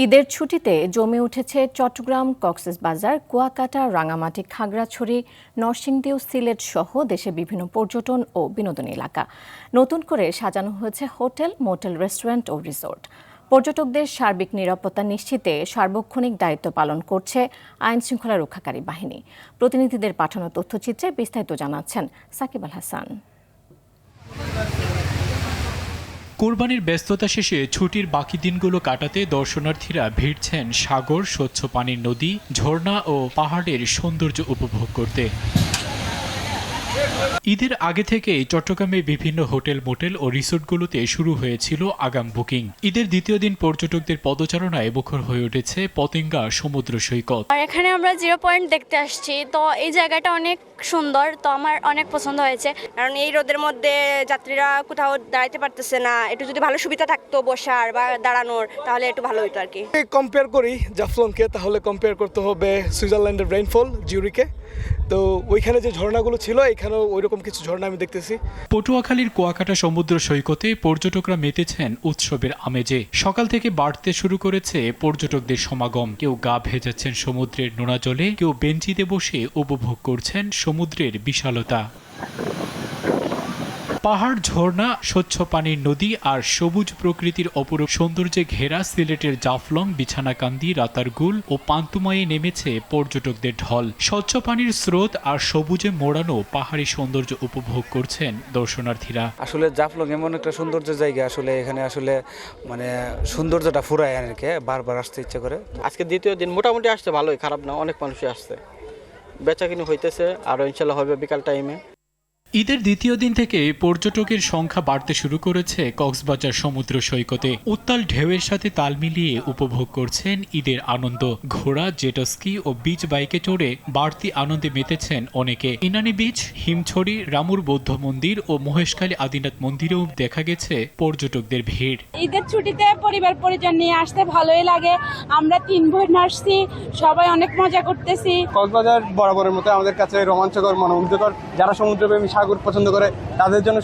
ঈদের ছুটিতে জমে উঠেছে চট্টগ্রাম, কক্সবাজার, কুয়াকাটা, রাঙামাটি, খাগড়াছড়ি, নরসিংদী ও সিলেট সহ দেশের বিভিন্ন পর্যটন ও বিনোদন এলাকা। নতুন করে সাজানো হয়েছে হোটেল, মোটেল, রেস্টুরেন্ট ও রিসোর্ট। পর্যটকদের সার্বিক নিরাপত্তা নিশ্চিতে সার্বক্ষণিক দায়িত্ব পালন করছে আইন শৃঙ্খলা রক্ষাকারী বাহিনী। প্রতিনিধিদের পাঠানো তথ্যচিত্রে বিস্তারিত জানাচ্ছেন সাকিব আল হাসান। কোরবানির ব্যস্ততা শেষে ছুটির বাকি দিনগুলো কাটাতে দর্শনার্থীরা ভিড়ছেন সাগর, স্বচ্ছ পানির নদী, ঝর্ণা ও পাহাড়ের সৌন্দর্য উপভোগ করতে। ঈদের আগে থেকেই চট্টগ্রামে বিভিন্ন হোটেল, মোটেল ও রিসোর্টগুলোতে শুরু হয়েছিল আগাম বুকিং। ঈদের দ্বিতীয় দিন পর্যটকদের পদচারণায় মুখর হয়ে উঠেছে পতেঙ্গা সমুদ্র সৈকত। আর এখানে আমরা 0 পয়েন্ট দেখতে আসছি, তো এই জায়গাটা অনেক সুন্দর, তো আমার অনেক পছন্দ হয়েছে। কারণ এই রোদের মধ্যে যাত্রীরা কোথাও দাঁড়াতে পারতেছে না, একটু যদি ভালো সুবিধা থাকতো বসার বা দাঁড়ানোর, তাহলে একটু ভালো হতো আর কি। কম্পেয়ার করি জাফলংকে, তাহলে কম্পেয়ার করতে হবে সুইজারল্যান্ডের রেইনফল জিউরিকে। তো ওইখানে যে ঝর্ণাগুলো ছিল, এখানেও ওইরকম কিছু ঝর্ণা আমি দেখতেছি। পটুয়াখালীর কুয়াকাটা সমুদ্র সৈকতে পর্যটকরা মেতেছেন উৎসবের আমেজে। সকাল থেকে বাড়তে শুরু করেছে পর্যটকদের সমাগম। কেউ গা ভেজাচ্ছেন সমুদ্রের নোনা জলে, কেউ বেঞ্চিতে বসে উপভোগ করছেন সমুদ্রের বিশালতা। পাহাড়, ঝর্ণা, স্বচ্ছ পানির নদী আর সবুজ প্রকৃতির অপরূপ সৌন্দর্যে ঘেরা সিলেটের জাফলং, বিছানাকান্দি, রাতারগুল ও পান্তুমায়ে নেমেছে পর্যটকদের ঢল। স্বচ্ছ পানির স্রোত আর সবুজে মোড়ানো পাহাড়ি সৌন্দর্য উপভোগ করছেন দর্শনার্থীরা। আসলে জাফলং এমন একটা সৌন্দর্য জায়গা, আসলে এখানে আসলে মানে সৌন্দর্যটা ফুরায় অনেকে, বারবার আসতে ইচ্ছে করে। আজকে দ্বিতীয় দিন মোটামুটি আসছে, ভালোই, খারাপ না, অনেক মানুষই আসছে, বেচাকিনি হইতেছে, আরও ইনশাল্লাহ হবে বিকাল টাইমে। ঈদের দ্বিতীয় দিন থেকে পর্যটকের সংখ্যা বাড়তে শুরু করেছে কক্সবাজার সমুদ্র সৈকতে। উত্তাল ঢেউয়ের সাথে তাল মিলিয়ে উপভোগ করছেন ঈদের আনন্দ। ঘোড়া, জেটস্কি ও বিচ বাইকে চড়ে বাড়তি আনন্দে মেতেছেন অনেকে। ইনানি বিচ, হিমছড়ি, রামুর বৌদ্ধ মন্দির ও মহেশখালী আদিনাথ মন্দিরেও দেখা গেছে পর্যটকদের ভিড়। ঈদের ছুটিতে পরিবার পরিজন নিয়ে আসতে ভালোই লাগে। আমরা 3 বোন আসছি, সবাই অনেক মজা করতেছি। কক্সবাজার বরাবরের মতো আমাদের কাছে রোমাঞ্চকর, মনোমুগ্ধকর। যারা সমুদ্রপ্রেমী, সাগর পছন্দ করে, তাদের জন্য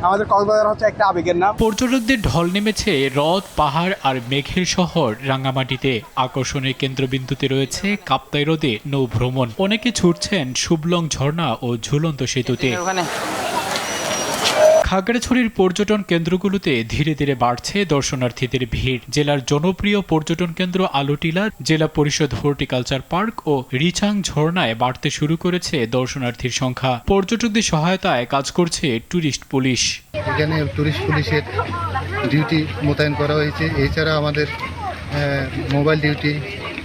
আমাদের কক্সবাজার হচ্ছে একটা আবেগের নাম। পর্যটকদের ঢল নেমেছে হ্রদ, পাহাড় আর মেঘের শহর রাঙামাটিতে। আকর্ষণের কেন্দ্রবিন্দুতে রয়েছে কাপ্তাই হ্রদে নৌ ভ্রমণ। অনেকে ছুটছেন শুভলং ঝর্ণা ও ঝুলন্ত সেতুতে। খাগড়াছড়ির পর্যটন কেন্দ্রগুলোতে ধীরে ধীরে বাড়ছে দর্শনার্থীদের ভিড়। জেলার জনপ্রিয় পর্যটন কেন্দ্র আলুটিলা, জেলা পরিষদ হর্টিকালচার পার্ক ও রিচাং ঝর্ণায় বাড়তে শুরু করেছে দর্শনার্থীর সংখ্যা। পর্যটকদের সহায়তায় কাজ করছে ট্যুরিস্ট পুলিশ। এখানে ট্যুরিস্ট পুলিশের ডিউটি মোতায়েন করা হয়েছে। এছাড়া আমাদের মোবাইল ডিউটি,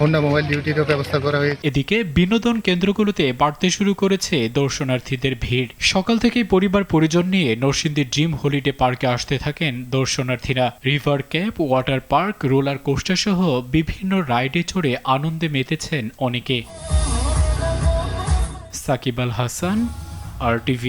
হোন্ডা মোবাইল ডিউটিরও ব্যবস্থা করা হয়েছে। এদিকে বিনোদন কেন্দ্রগুলোতে বাড়তে শুরু করেছে দর্শনার্থীদের ভিড়। সকাল থেকেই পরিবার পরিজন নিয়ে নরসিংদী ড্রিম হলিডে পার্কে আসতে থাকেন দর্শনার্থীরা। River cap, water park, roller coaster সহ বিভিন্ন রাইডে চড়ে আনন্দে মেতেছেন অনেকে। সাকিব আল হাসান, RTV।